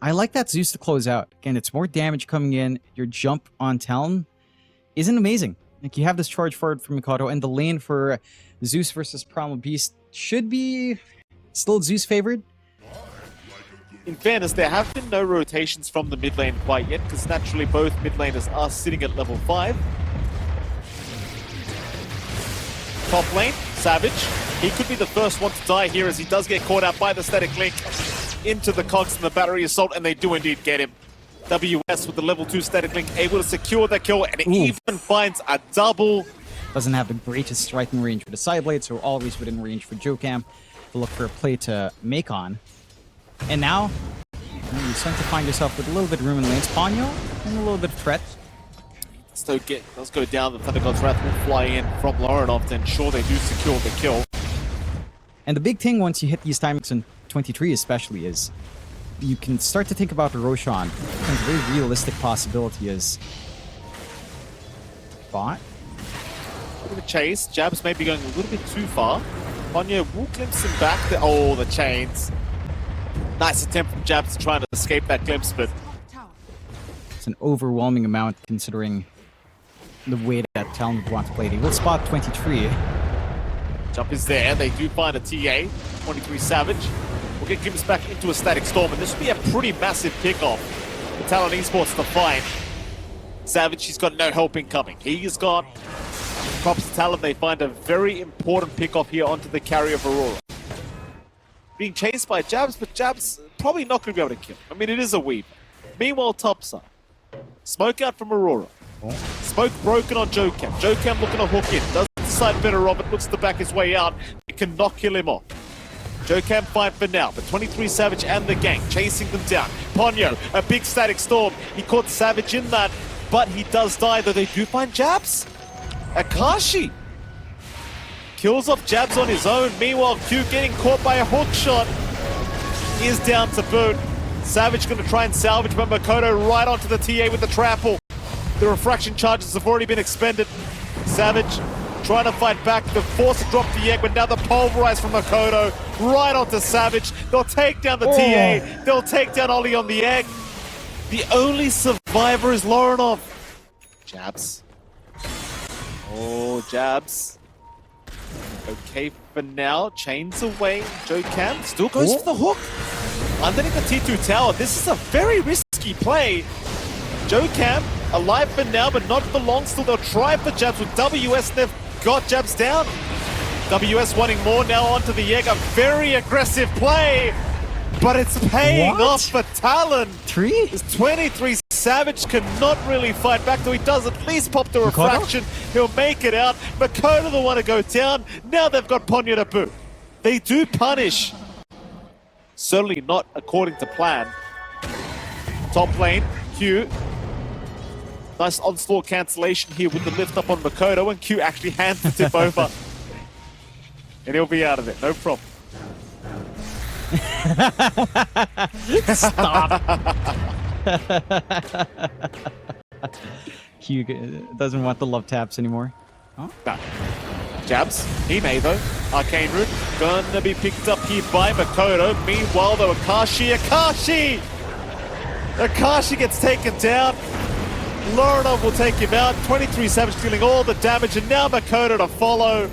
I like that Zeus to close out. Again, it's more damage coming in. Your jump on Talon isn't amazing. Like, you have this charge forward from Mikado, and the lane for Zeus versus Primal Beast should be still Zeus favored. In fairness, there have been no rotations from the mid lane quite yet, because naturally both mid laners are sitting at level 5. Top lane, Savage. He could be the first one to die here as he does get caught out by the static link into the cogs and the battery assault, and they do indeed get him. WS with the level 2 static link able to secure that kill, and it even finds a double. Doesn't have the greatest striking range for the side blade, so always within range for Jokam to look for a play to make on. And now, you're starting to find yourself with a little bit of room in lanes. Ponyo, and a little bit of threat. Let's go down. The Thunder God's Wrath will fly in from Laurenov to ensure they do secure the kill. And the big thing once you hit these timings in 23 especially is you can start to think about Roshan. And a very realistic possibility is bot. Bit of a chase. Jabs may be going a little bit too far. Ponyo will glimpse him back. Oh, the chains. Nice attempt from Jabs to try and escape that glimpse, but it's an overwhelming amount considering the way that Talon would want to play. They will spot 23. Jump is there. They do find a TA. 23 Savage. We'll get glimpsed back into a static storm, and this will be a pretty massive kickoff for Talon Esports to find. Savage, he's got no help incoming. He's got props to Talon. They find a very important pickoff here onto the carry of Aurora. Being chased by Jabs, but Jabs probably not going to be able to kill. I mean, it is a weave. Meanwhile, topside. Smoke out from Aurora. Smoke broken on Jokam. Jokam looking to hook in. Doesn't decide better of it. Looks to back his way out. It cannot kill him off. Jokam fine for now, but 23 Savage and the gang chasing them down. Ponyo, a big static storm. He caught Savage in that, but he does die, though they do find Jabs. Akashi kills off Jabs on his own. Meanwhile, Q getting caught by a hook shot is down to boot. Savage going to try and salvage, but Makoto right onto the TA with the trample. The refraction charges have already been expended. Savage trying to fight back. The force to drop the egg, but now the pulverize from Makoto right onto Savage. They'll take down the TA. They'll take down Ollie on the egg. The only survivor is Laurenov. Jabs. Oh, Jabs. Okay for now. Chains away. Jokam still goes for the hook. Underneath the T2 tower. This is a very risky play. Jokam alive for now, but not for long. Still, they'll try for Jabs with WS. They've got Jabs down. WS wanting more now onto the egg. A very aggressive play, but it's paying off for Talon. 3? This 23 Savage cannot really fight back, though he does at least pop the refraction. He'll make it out. Makoto the one to go down. Now they've got Ponyo to boot. They do punish. Certainly not according to plan. Top lane, Q. Nice onslaught cancellation here with the lift up on Makoto, and Q actually hands the tip over. And he'll be out of it, no problem. Stop. Q doesn't want the love taps anymore. No. Jabs, he may though. Arcane Root gonna be picked up here by Makoto. Meanwhile though, Akashi gets taken down. Laurenov will take him out. 23 Savage dealing all the damage, and now Makoto to follow.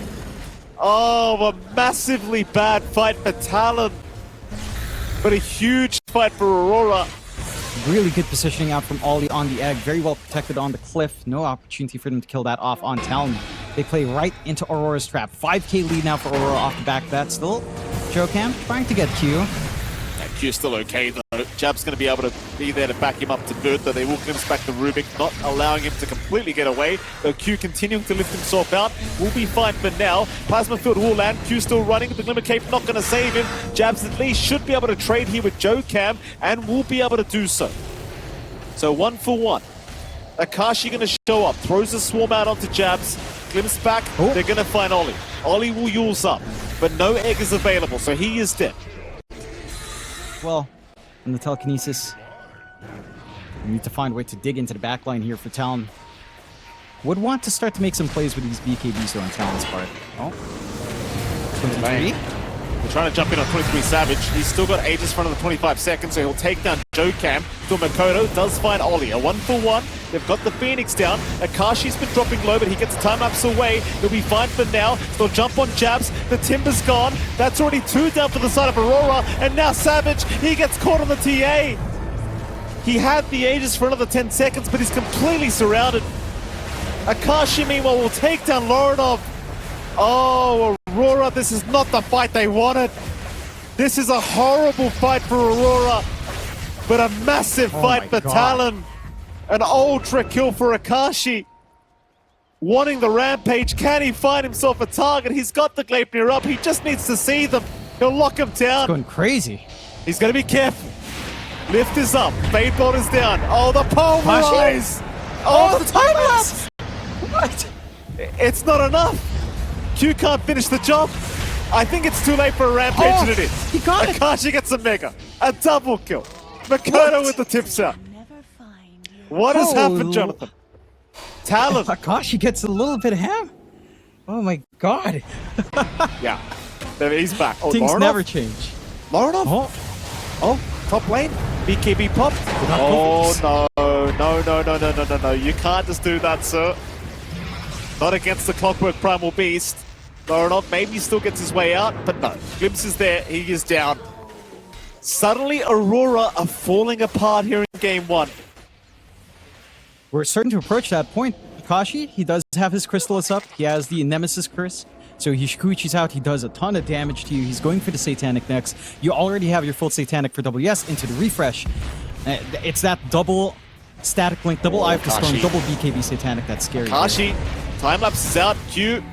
Oh, a massively bad fight for Talon, but a huge fight for Aurora. Really good positioning out from Ollie on the egg. Very well protected on the cliff. No opportunity for them to kill that off on Talon. They play right into Aurora's trap. 5k lead now for Aurora off the back of that. Still, Jokam trying to get Q. That Q's still okay though. Jab's going to be able to be there to back him up to boot, though they will glimpse back the Rubik, not allowing him to completely get away. Though Q continuing to lift himself out, will be fine for now. Plasma Field will land. Q still running. The Glimmer Cape not going to save him. Jabs at least should be able to trade here with Jokam, and will be able to do so. So 1 for 1. Akashi going to show up, throws the swarm out onto Jabs, glimpse back. They're going to find Ollie. Ollie will use up, but no egg is available, so he is dead. Well, in the telekinesis, we need to find a way to dig into the backline here for Talon. Would want to start to make some plays with these BKBs though on Talon's part. Oh, 23. They're trying to jump in on 23 Savage. He's still got Aegis for another 25 seconds, so he'll take down Jokam. So Makoto does find Ollie. A 1-for-1. They've got the Phoenix down. Akashi's been dropping low, but he gets a time-lapse away. He'll be fine for now. They'll jump on Jabs. The Timber's gone. That's already 2 down for the side of Aurora. And now Savage, he gets caught on the TA. He had the Aegis for another 10 seconds, but he's completely surrounded. Akashi, meanwhile, will take down Lorinov. Oh, Aurora, this is not the fight they wanted. This is a horrible fight for Aurora, but a massive fight for Talon. An ultra kill for Akashi. Wanting the rampage, can he find himself a target? He's got the Gleipnir up, he just needs to see them. He'll lock him down. It's going crazy. He's gonna be careful. Lift is up, Fade Bolt is down. Oh, the pulverize! Oh, the time lapse! What? It's not enough. Q can't finish the job. I think it's too late for a rampage, and it is. He got it. Akashi gets a mega. A double kill. Makoto with the tips out. What has happened, Jonathan? Talon. Akashi gets a little bit of ham. Oh my god. Yeah. He's back. Oh, Things Lorinov? never change. Lorinov? Oh, top lane. BKB popped. Oh, no. You can't just do that, sir. Not against the Clockwork Primal Beast. Lorinov maybe still gets his way out, but no. Glimpse is there. He is down. Suddenly, Aurora are falling apart here in Game 1. We're starting to approach that point. Akashi, he does have his Chrysalis up. He has the Nemesis Curse. So he Shikuichi's out. He does a ton of damage to you. He's going for the Satanic next. You already have your full Satanic for WS into the refresh. It's that double static link, double Eye of the Storm, double BKB Satanic. That's scary. Akashi, time-lapse is out. Q,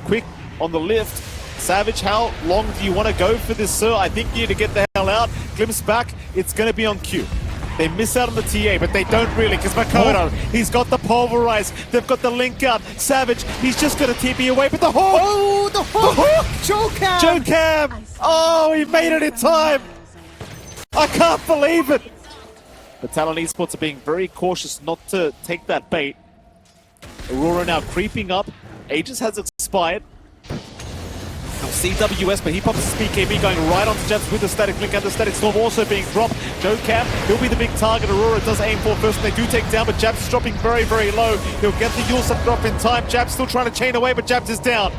quick on the lift. Savage, how long do you want to go for this, sir? I think you need to get the hell out. Glimpse back. It's going to be on Q. They miss out on the TA, but they don't really, because Makoto, he's got the Pulverize. They've got the link out. Savage, he's just going to TP away, but the hook! Oh, the hook! Jokam! Jokam! Oh, he made it in time! I can't believe it! The Talon Esports are being very cautious not to take that bait. Aurora now creeping up. Aegis has expired. CWS, but he pops his BKB going right onto Jabs with the static link and the static storm also being dropped. Jokam, he'll be the big target. Aurora does aim for first, and they do take down, but Jabs is dropping very, very low. He'll get the Yulsat drop in time. Jabs still trying to chain away, but Jabs is down.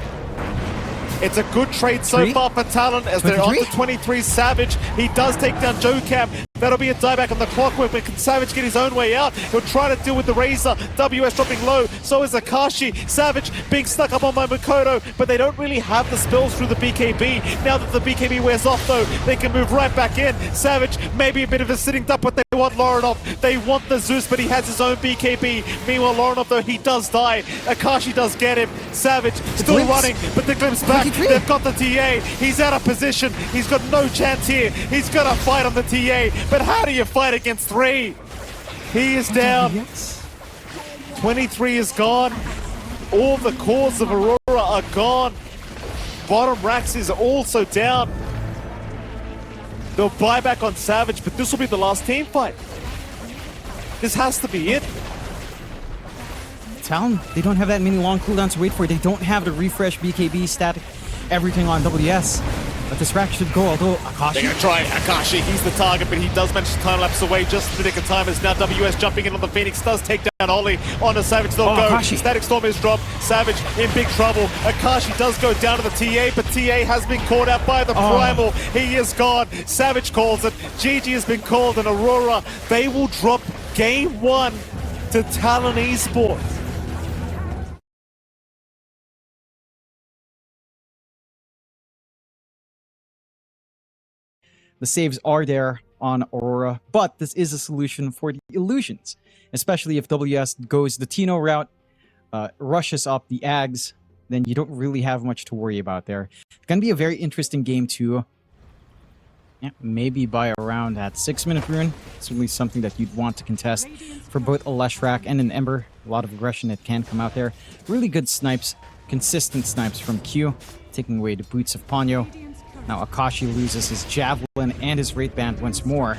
It's a good trade so far for Talon as they're on to 23 Savage. He does take down Jokam. That'll be a dieback on the Clockwork, but can Savage get his own way out? He'll try to deal with the Razor. WS dropping low, so is Akashi. Savage being stuck up on by Makoto, but they don't really have the spells through the BKB. Now that the BKB wears off though, they can move right back in. Savage, maybe a bit of a sitting duck, but they want Lorinov. They want the Zeus, but he has his own BKB. Meanwhile, Lorinov though, he does die. Akashi does get him. Savage still running, but the Glimpse back. They've got the TA. He's out of position. He's got no chance here. He's got to fight on the TA. But how do you fight against 3? He is down. 23 is gone. All the cores of Aurora are gone. Bottom racks is also down. They'll buy back on Savage, but this will be the last team fight. This has to be it. Talon, they don't have that many long cooldowns to wait for. They don't have the refresh BKB static, everything on WS. But this rack should go, although Akashi... They're going to try Akashi. He's the target, but he does manage to time-lapse away just in the nick of time as now WS jumping in on the Phoenix. Does take down Ollie onto Savage. They'll go. Akashi. Static Storm is dropped. Savage in big trouble. Akashi does go down to the TA, but TA has been caught out by the Primal. He is gone. Savage calls it. GG has been called, and Aurora, they will drop Game 1 to Talon Esports. The saves are there on Aurora, but this is a solution for the illusions, especially if WS goes the Tino route, rushes up the Ags, then you don't really have much to worry about there. It's going to be a very interesting game too. Yeah, maybe by around that 6-minute rune. Certainly something that you'd want to contest for both a Leshrac and an Ember. A lot of aggression that can come out there. Really good snipes, consistent snipes from Q, taking away the boots of Ponyo. Now Akashi loses his Javelin and his Wraith Band once more.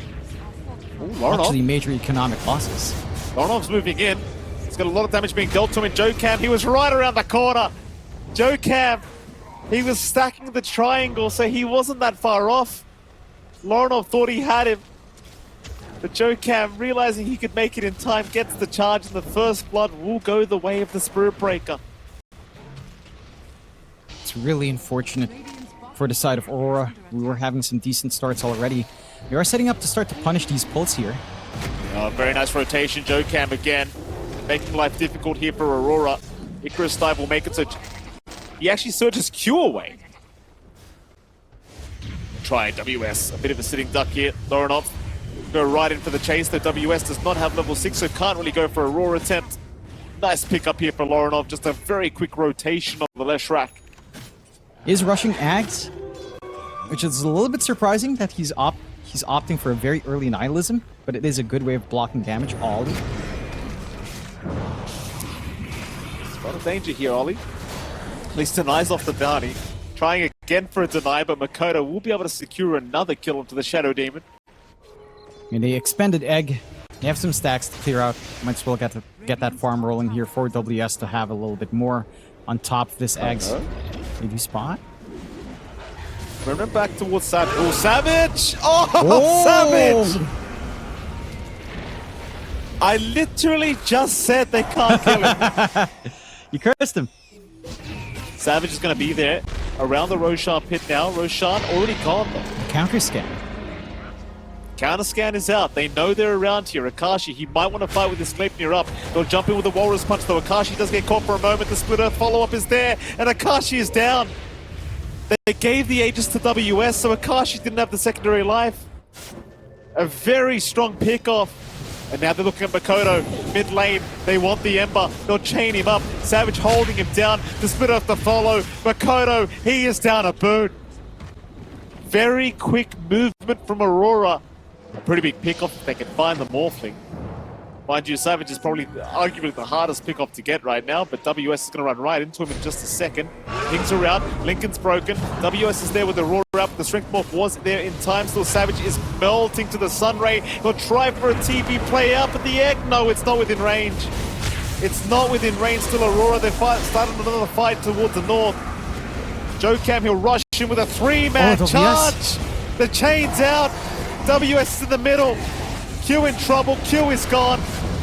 Actually, major economic losses. Lorinov's moving in. He's got a lot of damage being dealt to him in Jokam. He was right around the corner. Jokam He was stacking the triangle, so he wasn't that far off. Lorinov thought he had him. But JoeCam, realizing he could make it in time, gets the charge, and the first blood will go the way of the Spirit Breaker. It's really unfortunate for the side of Aurora. We were having some decent starts already. We are setting up to start to punish these pulls here. Very nice rotation. JoeCam again, making life difficult here for Aurora. Icarus Dive will make it so he actually surges Q away. Try WS, a bit of a sitting duck here. Lorinov go right in for the chase, though WS does not have level 6, so can't really go for Aurora attempt. Nice pick up here for Lorinov, just a very quick rotation on the left rack. Is rushing Ags, which is a little bit surprising that he's opting for a very early nihilism, but it is a good way of blocking damage. Ollie. A lot of danger here, Ollie. At least denies off the bounty. Trying again for a deny, but Makoto will be able to secure another kill onto the Shadow Demon. And the expended egg. They have some stacks to clear out. Might as well get that farm rolling here for WS to have a little bit more on top of this eggs. Did you spot? Remember back towards Savage. Oh, Savage! Oh, Savage! I literally just said they can't kill him. You cursed him. Savage is going to be there around the Roshan pit now. Roshan already gone though. Counter scan. Counter scan is out. They know they're around here. Akashi, he might want to fight with his Sleipnir up. They'll jump in with the Walrus Punch though. Akashi does get caught for a moment. The Split Earth follow-up is there, and Akashi is down. They gave the Aegis to WS, so Akashi didn't have the secondary life. A very strong pick-off. And now they're looking at Makoto, mid lane. They want the Ember. They'll chain him up. Savage holding him down. The Split Earth to follow. Makoto, he is down a boot. Very quick movement from Aurora. A pretty big pick-off if they can find the Morphling. Mind you, Savage is probably arguably the hardest pick-off to get right now, but WS is going to run right into him in just a second. Pings around, Lincoln's broken. WS is there with Aurora up. The Strength Morph was there in time. Still Savage is melting to the Sunray. He'll try for a TP play out, but the egg, no, it's not within range. It's not within range. Still Aurora, they started another fight towards the north. JoeCam, he'll rush in with a three-man charge. The chain's out. WS is in the middle. Q in trouble. Q is gone.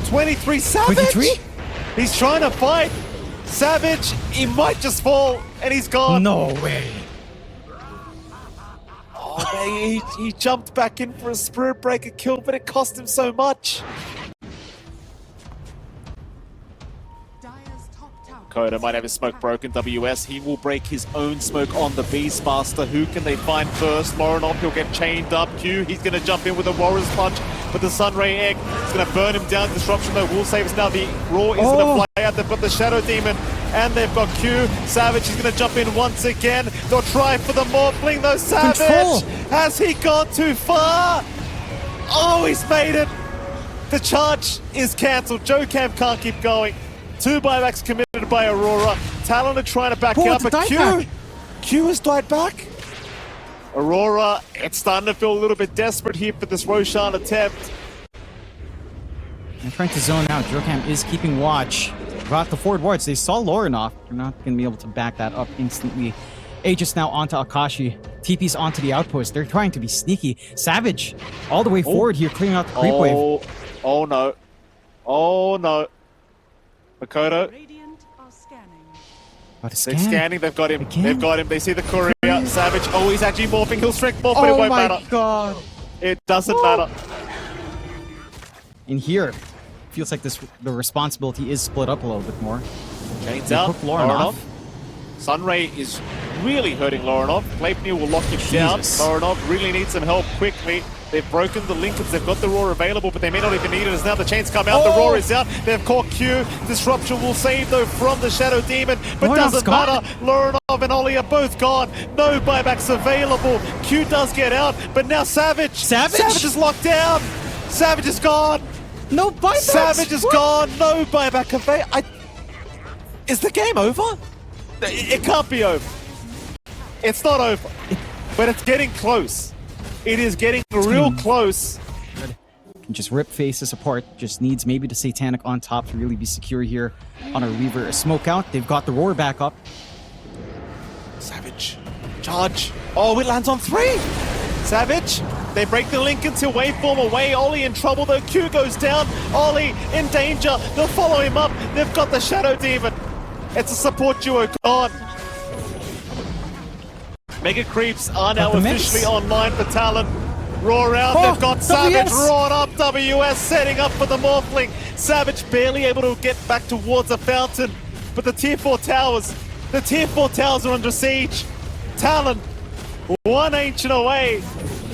23 Savage. 23? He's trying to fight. Savage, he might just fall, and he's gone. No way. Oh, he jumped back in for a Spirit Breaker kill, but it cost him so much. Koda might have his smoke broken. WS, he will break his own smoke on the Beastmaster. Who can they find first? Lorinov, he'll get chained up. Q, he's going to jump in with a Walrus Punch, but the Sunray Egg is going to burn him down. Disruption though will save us now. The Raw is going to fly out. They've got the Shadow Demon, and they've got Q. Savage is going to jump in once again. They'll try for the Morphling though. Savage, has he gone too far? Oh, he's made it. The charge is cancelled. JoeCam can't keep going. 2 buybacks committed by Aurora. Talon are trying to back up, but Q has died back. Aurora, it's starting to feel a little bit desperate here for this Roshan attempt. They're trying to zone out. JoeCam is keeping watch. Got the forward wards. They saw Lorinov. They're not going to be able to back that up instantly. Aegis now onto Akashi. TP's onto the outpost. They're trying to be sneaky. Savage all the way forward here, clearing out the creep wave. Oh no. Oh no. Makoto. They're scanning, they've got him. Again? They've got him. They see the courier. Savage. Oh, he's actually morphing. He'll strength morph, but it won't matter. Oh my god. It doesn't matter. In here, feels like the responsibility is split up a little bit more. Chains out. Lorinov. Sunray is really hurting Lorinov. Sleipnir will lock him down. Lorinov really needs some help quickly. They've broken the Lincolns. They've got the Roar available, but they may not even need it as now the chains come out. The Roar is out. They've caught Q. Disruption will save, though, from the Shadow Demon, but doesn't matter. Lorinov and Ollie are both gone. No buybacks available. Q does get out, but now Savage. Savage is locked down. Savage is gone. No buybacks. Savage is gone. No buyback available. Is the game over? It can't be over. It's not over, but it's getting close. It is getting real close. Can just rip faces apart. Just needs maybe the Satanic on top to really be secure here on a Reaver. A smoke out. They've got the Roar back up. Savage. Charge. Oh, it lands on 3. Savage. They break the link into waveform away. Ollie in trouble though. Q goes down. Ollie in danger. They'll follow him up. They've got the Shadow Demon. It's a support duo gone. Mega Creeps are now officially online for Talon. Roar out, they've got Savage roared up, WS setting up for the Morphling. Savage barely able to get back towards the fountain, but the tier 4 towers are under siege. Talon, one ancient away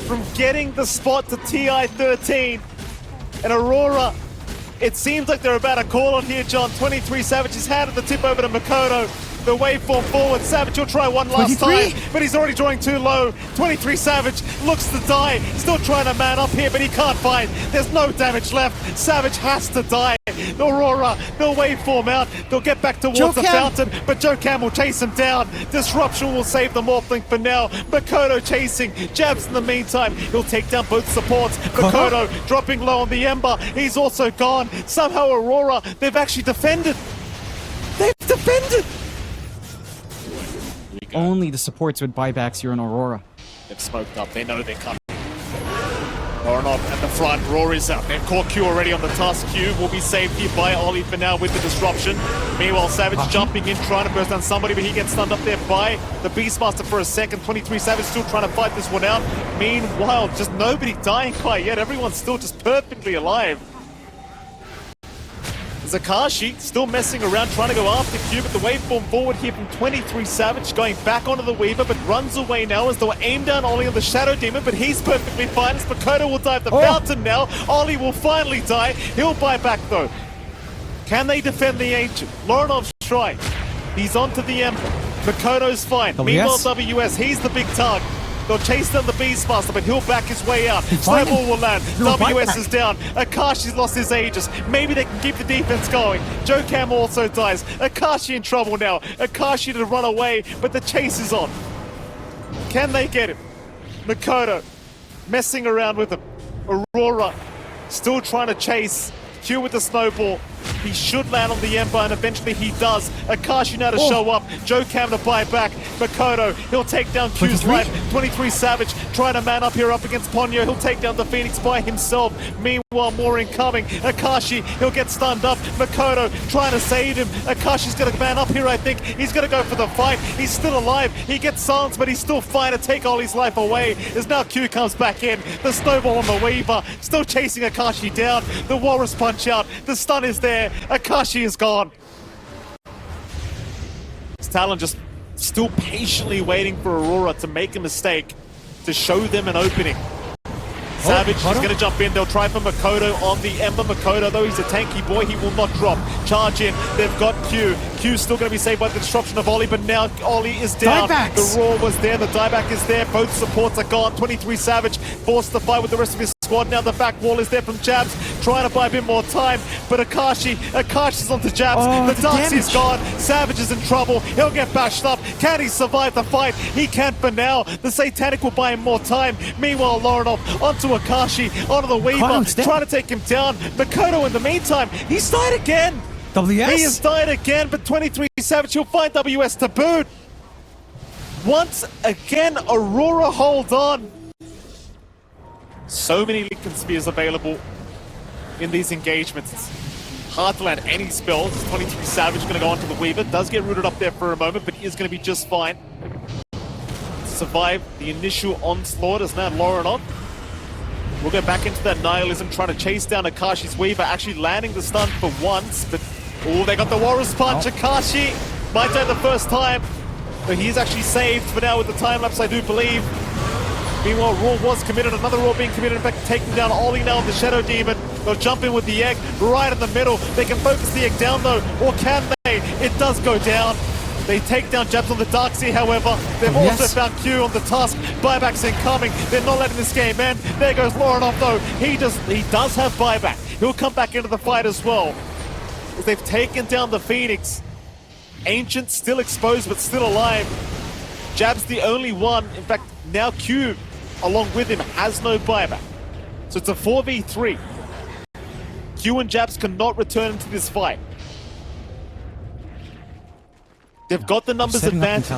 from getting the spot to TI13. And Aurora, it seems like they're about to call on here, John. 23 Savage has handed the tip over to Makoto. The waveform forward. Savage will try one last 23. time, but he's already drawing too low. 23 Savage looks to die. Still trying to man up here, but he can't find. There's no damage left. Savage has to die. Aurora, they'll waveform out. They'll get back towards the fountain, but Joe Cam will chase him down. Disruption will save the Morphling for now. Makoto chasing. Jabs in the meantime. He'll take down both supports. Makoto dropping low on the Ember. He's also gone. Somehow Aurora, they've actually defended. They've defended. Only the supports with buybacks here in Aurora. They've smoked up. They know they're coming. Voronov at the front. Rory's out. They've caught Q already on the tusk. Q will be saved here by Ollie for now with the disruption. Meanwhile, Savage jumping in, trying to burst down somebody, but he gets stunned up there by the Beastmaster for a second. 23 Savage still trying to fight this one out. Meanwhile, just nobody dying quite yet. Everyone's still just perfectly alive. Zakashi still messing around, trying to go after Q, but the waveform forward here from 23 Savage going back onto the Weaver, but runs away now as they'll aim down Ollie on the Shadow Demon, but he's perfectly fine as Makoto will dive the fountain now. Ollie will finally die. He'll buy back though. Can they defend the Ancient? Lorenov's trying. He's onto the Ember. Makoto's fine. Meanwhile, WS, he's the big target. They'll chase down the Beastmaster, but he'll back his way out. Snowball will land. WS is down. Akashi's lost his Aegis. Maybe they can keep the defense going. Joe Cam also dies. Akashi in trouble now. Akashi to run away, but the chase is on. Can they get him? Makoto messing around with him. Aurora still trying to chase. Q with the snowball. He should land on the Ember, and eventually he does. Akashi now to show up. Joe Cam to buy back. Makoto, he'll take down Q's life. 23 Savage trying to man up here up against Ponyo. He'll take down the Phoenix by himself. Meanwhile, more incoming. Akashi, he'll get stunned up. Makoto trying to save him. Akashi's going to man up here, I think. He's going to go for the fight. He's still alive. He gets silenced, but he's still fine to take Ollie's life away. As now Q comes back in. The snowball on the Weaver. Still chasing Akashi down. The Walrus punch out. The stun is there. Akashi is gone. Talon just still patiently waiting for Aurora to make a mistake to show them an opening. Savage is going to jump in. They'll try for Makoto on the Ember. Makoto, though he's a tanky boy, he will not drop. Charge in. They've got Q. Q's still going to be saved by the disruption of Ollie, but now Ollie is down. The Roar was there. The dieback is there. Both supports are gone. 23 Savage forced to fight with the rest of his squad. Now the back wall is there from Jabs, trying to buy a bit more time, but Akashi's onto Jabs. The Darkseid's gone. Savage is in trouble. He'll get bashed up. Can he survive the fight? He can't for now. The Satanic will buy him more time. Meanwhile, Lorenov onto Akashi, onto the Weaver, trying to take him down. Makoto in the meantime, he's died again. WS? He has died again, but 23 Savage, he'll find WS to boot. Once again, Aurora hold on. So many Lincoln Spears available in these engagements. It's hard to land any spells. 23 Savage going to go onto the Weaver. Does get rooted up there for a moment, but he is going to be just fine. Survive the initial onslaught as now Lorenov. We'll go back into that Nihilism, trying to chase down Akashi's Weaver, actually landing the stun for once, but they got the Walrus punch. Akashi might die the first time, but he's actually saved for now with the time lapse, I do believe. Meanwhile, Roar was committed, another Roar being committed, in fact, taking down Ollie now with the Shadow Demon. They'll jump in with the egg right in the middle. They can focus the egg down though, or can they? It does go down. They take down Jabs on the Darkseid, however. They've also found Q on the Tusk. Buybacks incoming. They're not letting this game end. There goes Lorenov though. He does have buyback. He'll come back into the fight as well. As they've taken down the Phoenix. Ancient still exposed but still alive. Jab's the only one. In fact, now Q, along with him, has no buyback. So it's a 4v3. Q and Jabs cannot return into this fight. They've got the numbers advantage.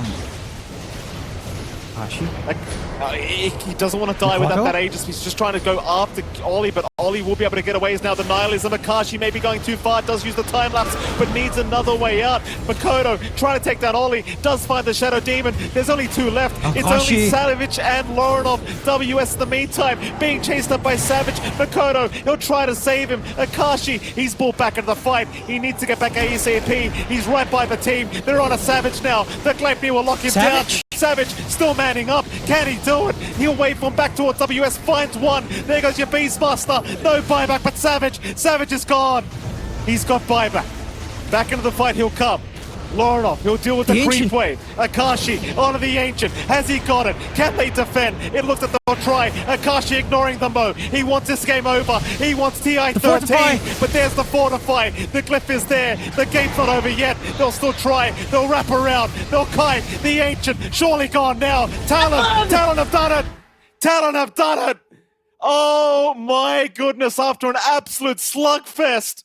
Akashi. Like, he doesn't want to die without that Aegis. He's just trying to go after Ollie, but Ollie will be able to get away. Now the Nihilism. Akashi maybe going too far, does use the time lapse, but needs another way out. Makoto trying to take down Ollie, does find the Shadow Demon. There's only two left. Akashi. It's only Savage and Lorenov. WS in the meantime, being chased up by Savage. Makoto, he'll try to save him. Akashi, he's brought back into the fight. He needs to get back ASAP. He's right by the team. They're on a Savage now. The Gleipnir will lock him down. Savage still manning up. Can he do it? He'll wave from back towards WS. Finds one. There goes your Beastmaster. No buyback, but Savage. Savage is gone. He's got buyback. Back into the fight he'll come. Lorenov, he'll deal with the creep wave. Akashi onto the Ancient. Has he got it? Can they defend? It looks like they'll try. Akashi ignoring the Mo. He wants this game over. He wants TI13. But there's the Fortify. The Glyph is there. The game's not over yet. They'll still try. They'll wrap around. They'll kite. The Ancient surely gone now. Talon. Talon have done it. Talon have done it. Oh my goodness. After an absolute slugfest.